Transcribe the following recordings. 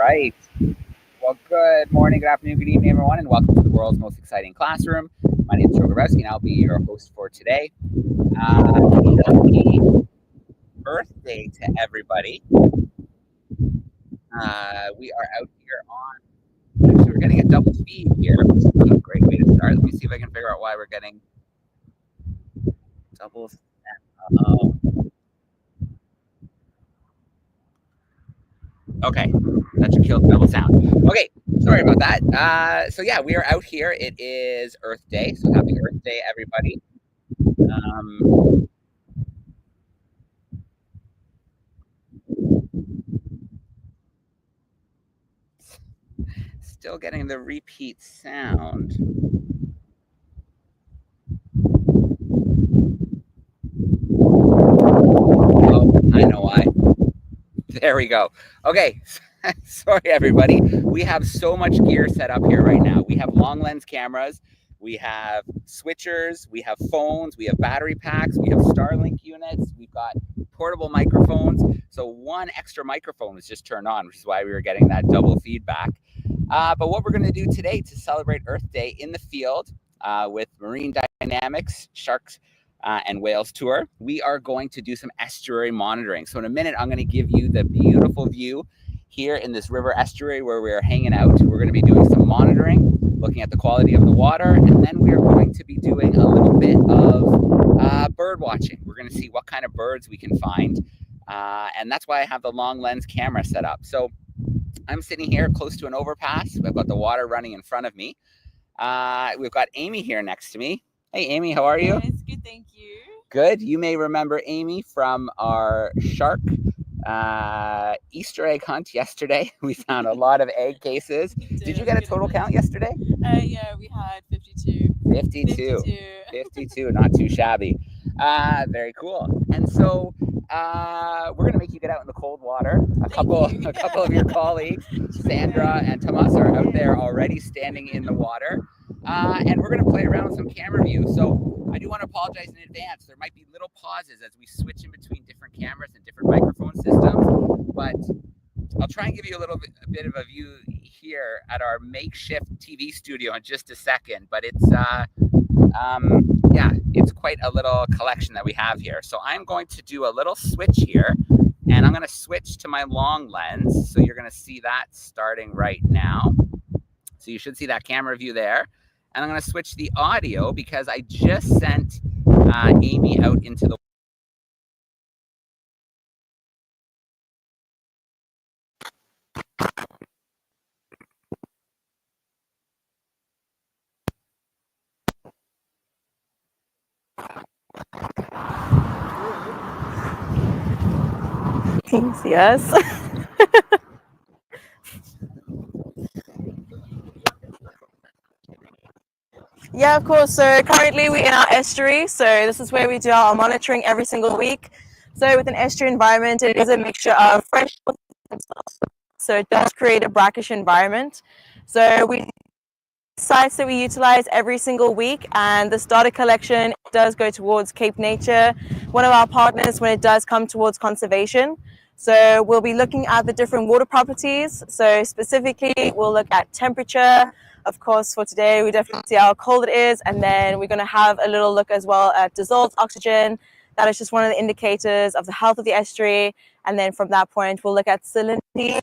right. Well, good morning, good afternoon, good evening, everyone, and welcome to the world's most exciting classroom. My name is Joe Grabowski, and I'll be your host for today. Happy Earth Day to everybody. We are out here on, actually, we're getting a double feed here, which is a great way to start. Let me see if I can figure out why we're getting double. Okay, that should kill the double sound. Okay, sorry about that. So yeah, we are out here. It is Earth Day, so happy Earth Day, everybody. Um, Still getting the repeat sound. Oh, I know why. There we go. Okay. Sorry, everybody. We have so much gear set up here right now. We have long lens cameras, we have switchers, we have phones, we have battery packs, we have Starlink units, we've got portable microphones. So one extra microphone was just turned on, which is why we were getting that double feedback. But what we're going to do today to celebrate Earth Day in the field with Marine Dynamics, Sharks, and Whales tour, we are going to do some estuary monitoring. So in a minute, I'm going to give you the beautiful view here in this river estuary where we're hanging out. We're going to be doing some monitoring, looking at the quality of the water, and then we're going to be doing a little bit of bird watching. We're going to see what kind of birds we can find, and that's why I have the long lens camera set up. So I'm sitting here close to an overpass. I've got the water running in front of me. We've got Amy here next to me. Hey, Amy, how are you? It's good, thank you. Good. You may remember Amy from our shark Easter egg hunt yesterday. We found a lot of egg cases. Did you get a total count yesterday? Yeah, we had 52. 52. 52, not too shabby. Very cool. And so we're gonna make you get out in the cold water. A couple of your colleagues, Sandra and Tomas, are out there already standing in the water. And we're gonna play around with some camera view. So I do want to apologize in advance. There might be little pauses as we switch in between different cameras and different microphone systems, but I'll try and give you a bit of a view here at our makeshift TV studio in just a second. But it's it's quite a little collection that we have here. So I'm going to do a little switch here, and I'm going to switch to my long lens. So you're going to see that starting right now. So you should see that camera view there. And I'm going to switch the audio because I just sent Amy out into the Yes. Yeah, of course. So currently we're in our estuary. So this is where we do our monitoring every single week. So with an estuary environment, it is a mixture of fresh water and salt. So it does create a brackish environment. So we sites that we utilize every single week, and this data collection does go towards Cape Nature, one of our partners when it does come towards conservation. So we'll be looking at the different water properties. So specifically, we'll look at temperature. Of course, for today, we definitely see how cold it is, and then we're going to have a little look as well at dissolved oxygen. That is just one of the indicators of the health of the estuary. And then from that point, we'll look at salinity,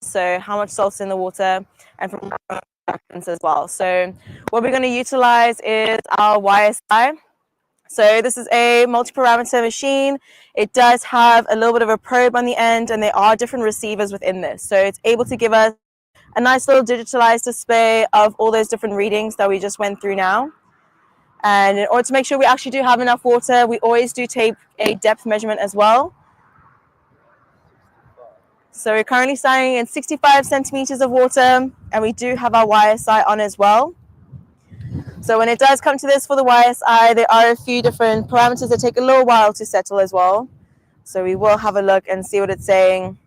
so how much salt's in the water, and from as well. So what we're going to utilize is our YSI. So this is a multi-parameter machine. It does have a little bit of a probe on the end, and there are different receivers within this. So it's able to give us a nice little digitalized display of all those different readings that we just went through now. And in order to make sure we actually do have enough water, we always do take a depth measurement as well. So we're currently standing in 65 centimeters of water, and we do have our YSI on as well. So when it does come to this for the YSI, there are a few different parameters that take a little while to settle as well. So we will have a look and see what it's saying.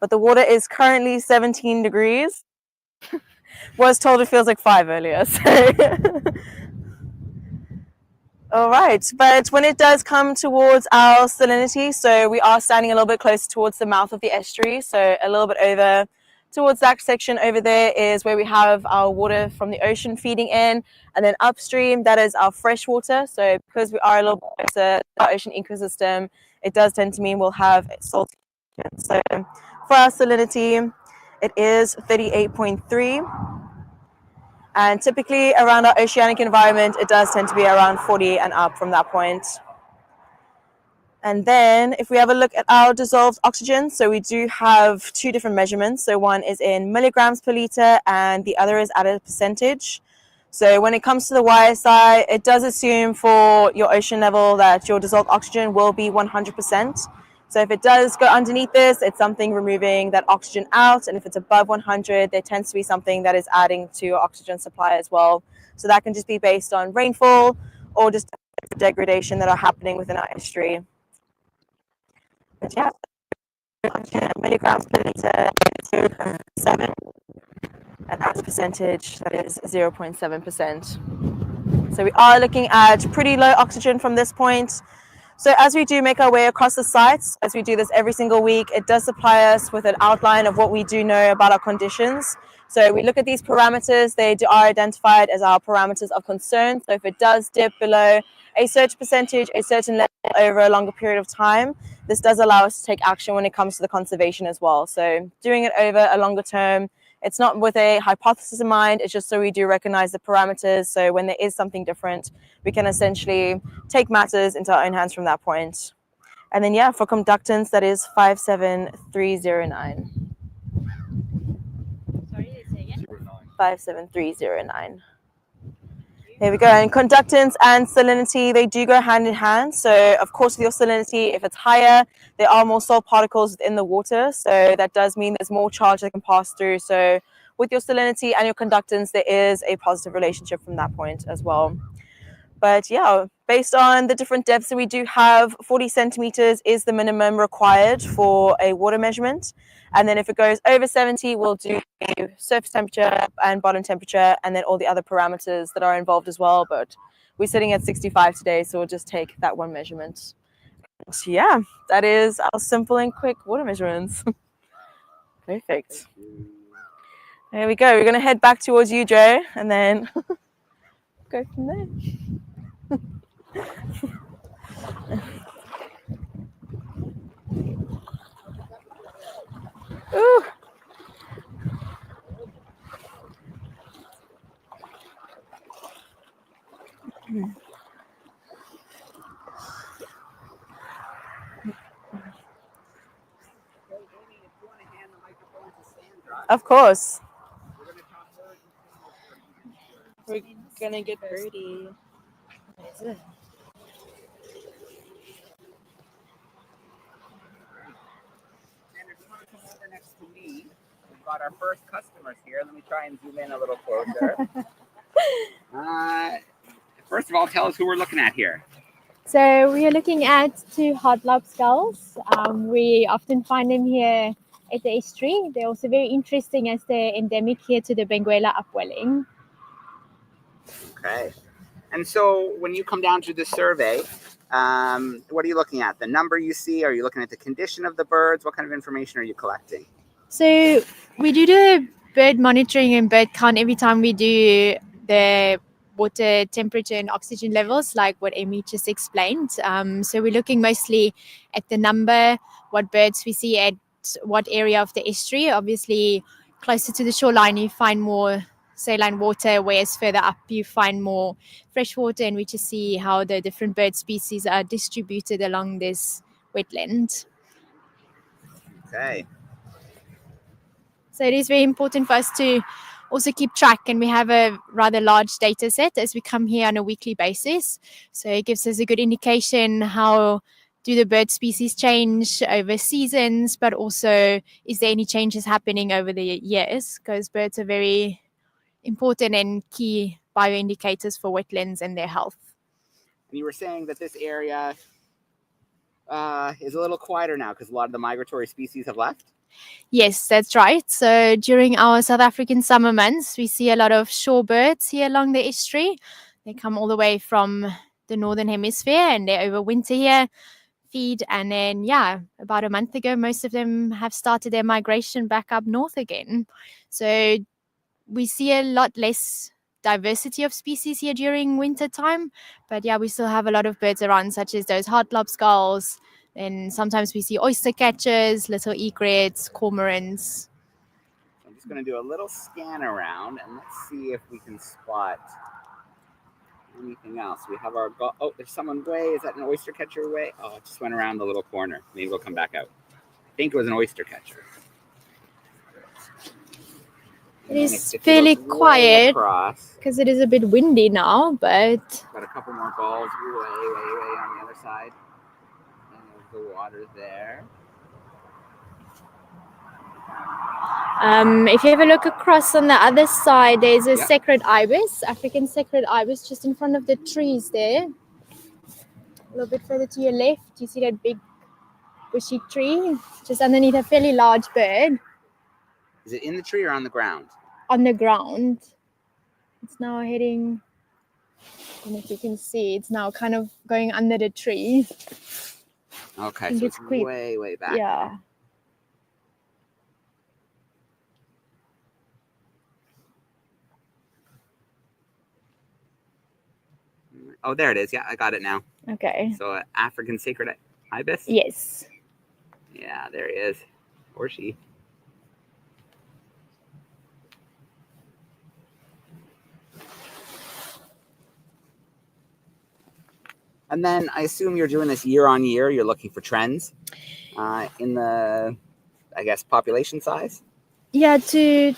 But the water is currently 17 degrees. Was told it feels like 5 earlier. So All right, but when it does come towards our salinity, so we are standing a little bit closer towards the mouth of the estuary, so a little bit over towards that section over there is where we have our water from the ocean feeding in, and then upstream, that is our fresh water. So because we are a little bit closer to our ocean ecosystem, it does tend to mean we'll have salt. So for our salinity, it is 38.3. And typically around our oceanic environment, it does tend to be around 40 and up from that point. And then if we have a look at our dissolved oxygen, so we do have two different measurements. So one is in milligrams per liter and the other is at a percentage. So when it comes to the YSI, it does assume for your ocean level that your dissolved oxygen will be 100%. So if it does go underneath this, it's something removing that oxygen out. And if it's above 100, there tends to be something that is adding to your oxygen supply as well. So that can just be based on rainfall or just degradation that are happening within our estuary. But yeah, milligrams per liter is 0.7, and as a percentage, that is 0.7%. So we are looking at pretty low oxygen from this point. So as we do make our way across the sites, as we do this every single week, it does supply us with an outline of what we do know about our conditions. So we look at these parameters, they are identified as our parameters of concern. So if it does dip below a certain percentage, a certain level over a longer period of time, this does allow us to take action when it comes to the conservation as well. So doing it over a longer term, it's not with a hypothesis in mind, it's just so we do recognize the parameters. So when there is something different, we can essentially take matters into our own hands from that point. And then, yeah, for conductance, that is 57309. Sorry, say again? 57309. There we go. And conductance and salinity, they do go hand in hand. So, of course, with your salinity, if it's higher, there are more salt particles within the water. So that does mean there's more charge that can pass through. So with your salinity and your conductance, there is a positive relationship from that point as well. But yeah, based on the different depths that we do have, 40 centimeters is the minimum required for a water measurement. And then if it goes over 70, we'll do surface temperature and bottom temperature, and then all the other parameters that are involved as well. But we're sitting at 65 today, so we'll just take that one measurement. So yeah, that is our simple and quick water measurements. Perfect. There we go. We're going to head back towards you, Joe, and then go from there. Ooh. Of course. We're gonna get birdie. What is it? And if you want to come over next to me, we've got our first customers here. Let me try and zoom in a little closer. First of all, tell us who we're looking at here. So we are looking at two hot lobskulls. We often find them here at the estuary. They're also very interesting as they're endemic here to the Benguela upwelling. Okay. And so when you come down to the survey, what are you looking at? The number you see? Are you looking at the condition of the birds? What kind of information are you collecting? So we do the bird monitoring and bird count every time we do the water temperature and oxygen levels, like what Amy just explained. So we're looking mostly at the number, what birds we see at what area of the estuary. Obviously, closer to the shoreline, you find more saline water, whereas further up, you find more fresh water, and we just see how the different bird species are distributed along this wetland. Okay. So it is very important for us to also keep track, and we have a rather large data set as we come here on a weekly basis. So it gives us a good indication how do the bird species change over seasons, but also is there any changes happening over the years, because birds are very important and key bioindicators for wetlands and their health. And you were saying that this area is a little quieter now because a lot of the migratory species have left? Yes, that's right. So during our South African summer months, we see a lot of shorebirds here along the estuary. They come all the way from the northern hemisphere, and they overwinter here, feed, and then about a month ago most of them have started their migration back up north again. So we see a lot less diversity of species here during winter time, but we still have a lot of birds around, such as those hard lobscows, and sometimes we see oyster catchers, little egrets, cormorants. I'm just going to do a little scan around and let's see if we can spot anything else. We have our oh, there's someone way. Is that an oyster catcher way? Oh, it just went around the little corner. Maybe we'll come back out. I think it was an oyster catcher. It is fairly quiet because it is a bit windy now, but got a couple more gulls way on the other side. And there's the water there. If you have a look across on the other side, there's a sacred ibis, African sacred ibis, just in front of the trees there. A little bit further to your left, you see that big bushy tree, just underneath a fairly large bird. Is it in the tree or on the ground? On the ground. It's now heading, I don't know if you can see, it's now kind of going under the tree. Okay, so it's way back. Yeah. Oh, there it is. Yeah, I got it now. Okay. So African sacred ibis? Yes. Yeah, there he is. Or she. And then I assume you're doing this year on year. You're looking for trends in the, I guess, population size. Yeah, to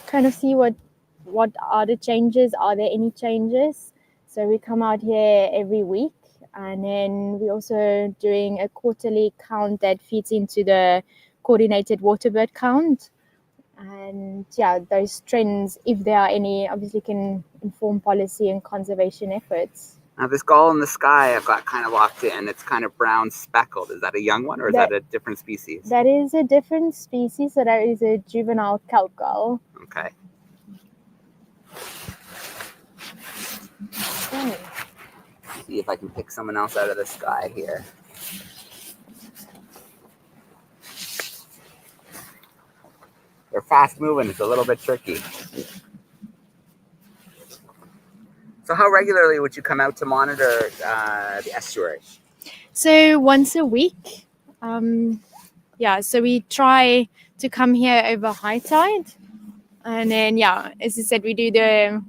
kind of see what are the changes. Are there any changes? So we come out here every week, and then we're also doing a quarterly count that feeds into the coordinated waterbird count. And those trends, if there are any, obviously can inform policy and conservation efforts. Now this gull in the sky I've got kind of locked in. It's kind of brown speckled. Is that a young one or is that a different species? That is a different species. So that is a juvenile kelp gull. Okay. See if I can pick someone else out of the sky here. They're fast moving. It's a little bit tricky. So how regularly would you come out to monitor the estuary? So once a week. So we try to come here over high tide. And then, as I said, we do the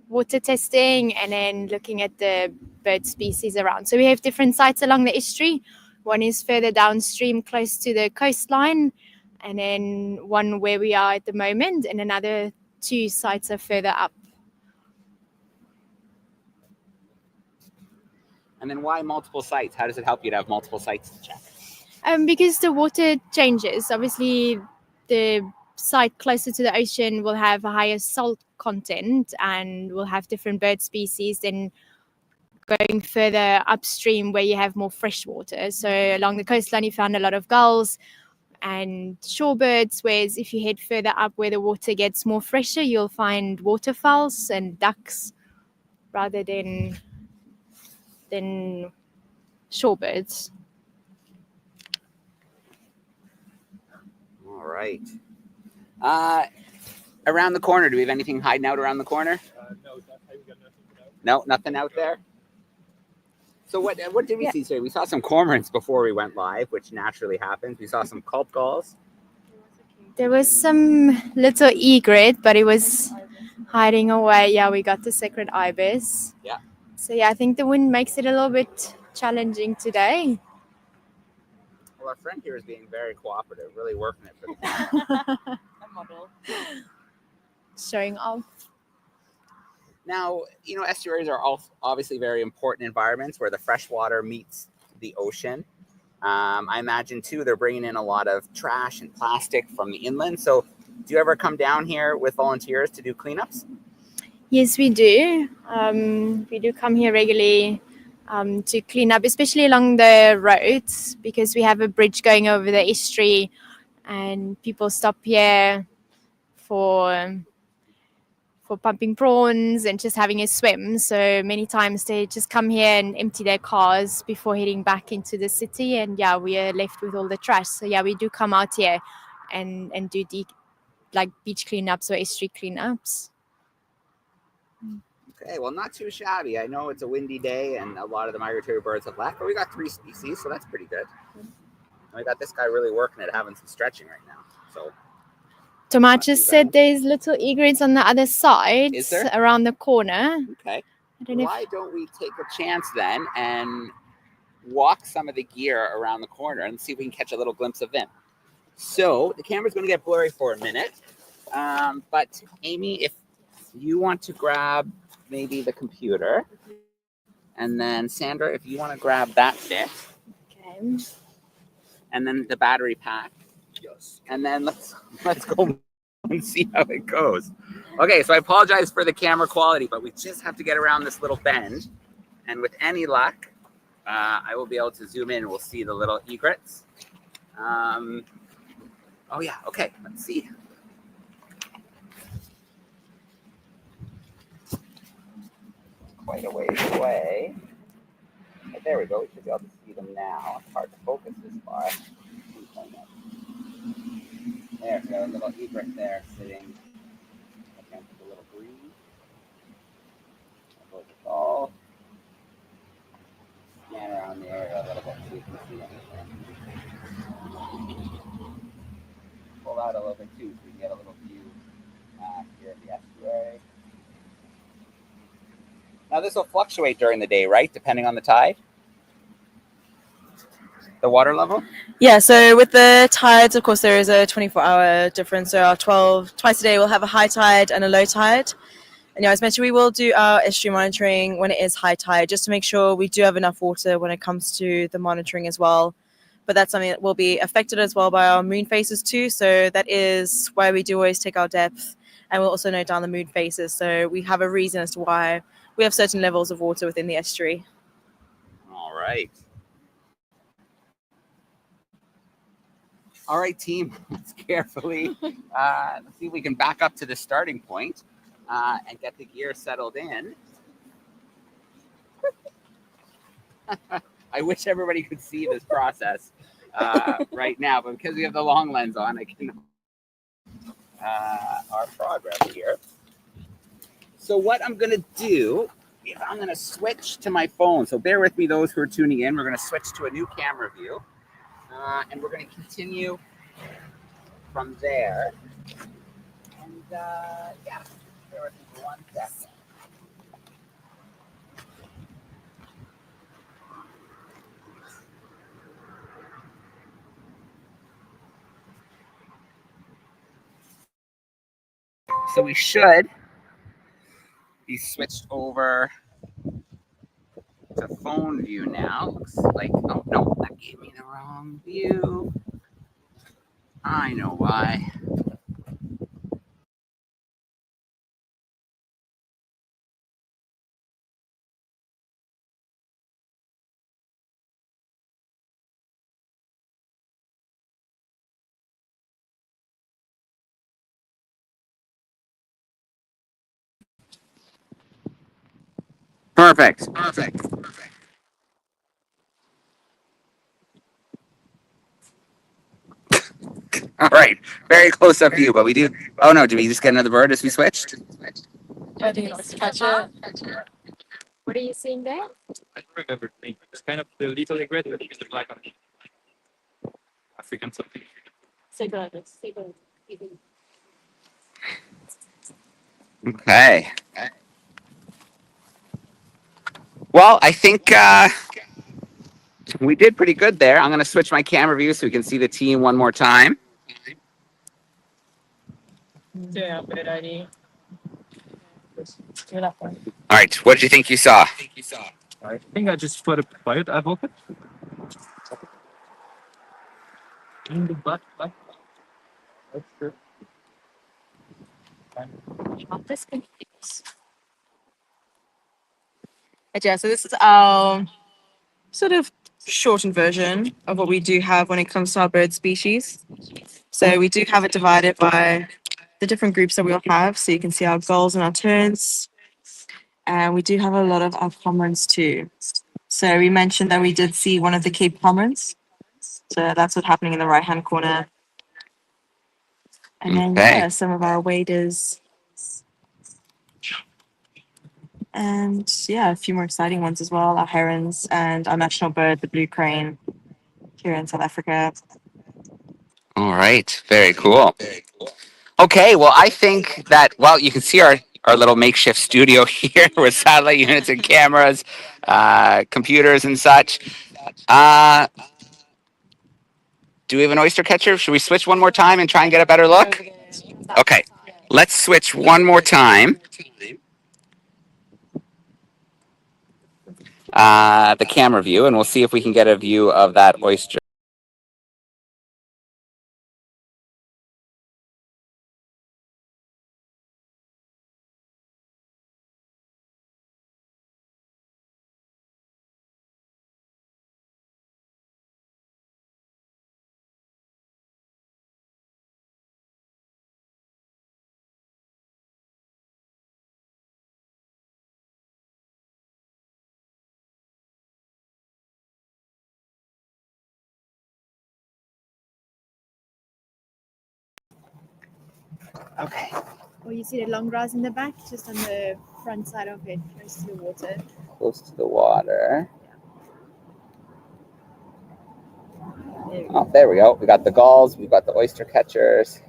water testing and then looking at the bird species around. So we have different sites along the estuary. One is further downstream close to the coastline, and then one where we are at the moment, and another 2 sites are further up. And then why multiple sites? How does it help you to have multiple sites to check? Because the water changes. Obviously, the site closer to the ocean will have a higher salt content and will have different bird species than going further upstream where you have more fresh water. So along the coastline, you found a lot of gulls and shorebirds, whereas if you head further up where the water gets more fresher, you'll find waterfowls and ducks rather than shorebirds. All right. Around the corner, do we have anything hiding out around the corner? No, we got nothing out. No, nothing out there. So what did we see today? We saw some cormorants before we went live, which naturally happens. We saw some culp gulls. There was some little egret, but it was hiding away. Yeah, we got the sacred ibis. Yeah. So I think the wind makes it a little bit challenging today. Well, our friend here is being very cooperative, really working it for the A model. Showing off. Now, estuaries are all obviously very important environments where the fresh water meets the ocean. I imagine, too, they're bringing in a lot of trash and plastic from the inland. So do you ever come down here with volunteers to do cleanups? Yes, we do. We do come here regularly to clean up, especially along the roads, because we have a bridge going over the estuary and people stop here for pumping prawns and just having a swim. So many times they just come here and empty their cars before heading back into the city. And yeah, we are left with all the trash. So yeah, we do come out here and do like beach cleanups or estuary cleanups. Okay, well, not too shabby. I know it's a windy day and a lot of the migratory birds have left, but we got 3 species, so that's pretty good. And we got this guy really working it, having some stretching right now. So Tomat just said there's little egrets on the other side. Is there? Around the corner. Okay. I don't know Why don't we take a chance then and walk some of the gear around the corner and see if we can catch a little glimpse of them. So the camera's going to get blurry for a minute. But Amy, if you want to grab maybe the computer, and then Sandra, if you want to grab that bit. Okay. And then the battery pack. Yes. And then let's go and see how it goes. Okay, so I apologize for the camera quality, but we just have to get around this little bend. And with any luck, I will be able to zoom in and we'll see the little egrets. Oh yeah, okay, let's see. Quite a ways away. But there we go, we should be able to see them now. It's hard to focus this far. There, we got a little egret there sitting against the little breeze. All scan around the area a little bit so you can see anything. Pull out a little bit too so we can get a little view here of the estuary. Now this will fluctuate during the day, right? Depending on the tide? The water level? Yeah, so with the tides, of course, there is a 24-hour difference. So twice a day, we'll have a high tide and a low tide. And yeah, as mentioned, we will do our estuary monitoring when it is high tide, just to make sure we do have enough water when it comes to the monitoring as well. But that's something that will be affected as well by our moon phases too. So that is why we do always take our depth, and we'll also note down the moon phases. So we have a reason as to why we have certain levels of water within the estuary. All right. All right, team, let's carefully, let's see if we can back up to the starting point and get the gear settled in. I wish everybody could see this process right now, but because we have the long lens on, I can our progress here. So what I'm going to do is I'm going to switch to my phone. So bear with me, those who are tuning in. We're going to switch to a new camera view. And we're going to continue from there. And yeah, bear with me for 1 second. So we should be switched over to phone view now. Looks like, oh no, that gave me the wrong view. I know why. Perfect. All right, very close up view, but we do. Oh no, did we just get another bird as we switched? What are you seeing there? I don't remember the name. It's kind of the little egret, but it's the black one. African something. Okay. Well, I think we did pretty good there. I'm going to switch my camera view so we can see the team one more time. Yeah, good idea. All right, what did you think you saw? I think I just put a quiet advocate. In the back. That's true. Yeah, so this is our sort of shortened version of what we do have when it comes to our bird species. So we do have it divided by the different groups that we'll have. So you can see our goals and our turns. And we do have a lot of our cormorants too. So we mentioned that we did see one of the Cape cormorants. So that's what's happening in the right-hand corner. And then, Okay. yeah, some of our waders. And yeah, a few more exciting ones as well. Our herons and our national bird, the blue crane, here in South Africa. All right. Very cool. Okay. Well, I think that, well, you can see our little makeshift studio here with satellite units and cameras, computers and such. Do we have an oyster catcher? Should we switch one more time and try and get a better look? Okay. Let's switch one more time. The camera view, and we'll see if we can get a view of that oyster. Okay. Or you see the long grass in the back, just on the front side of it, close to the water. Close to the water. Oh, there we go. We got the gulls. We've got the oyster catchers.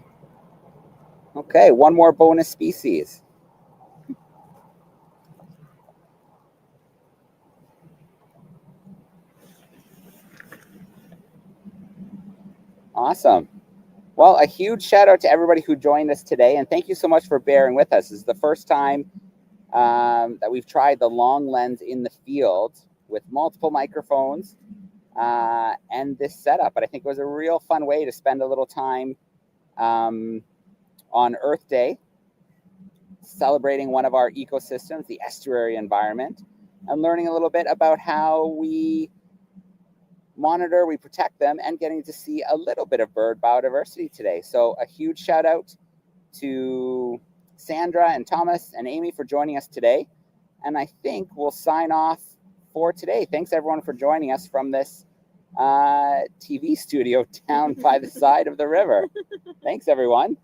Okay, one more bonus species. Awesome. Well, a huge shout out to everybody who joined us today, and thank you so much for bearing with us. This is the first time that we've tried the long lens in the field with multiple microphones and this setup, but I think it was a real fun way to spend a little time on Earth Day, celebrating one of our ecosystems, the estuary environment, and learning a little bit about how we monitor, we protect them, and getting to see a little bit of bird biodiversity today. So a huge shout out to Sandra and Thomas and Amy for joining us today. And I think we'll sign off for today. Thanks everyone for joining us from this TV studio down by the side of the river. Thanks everyone.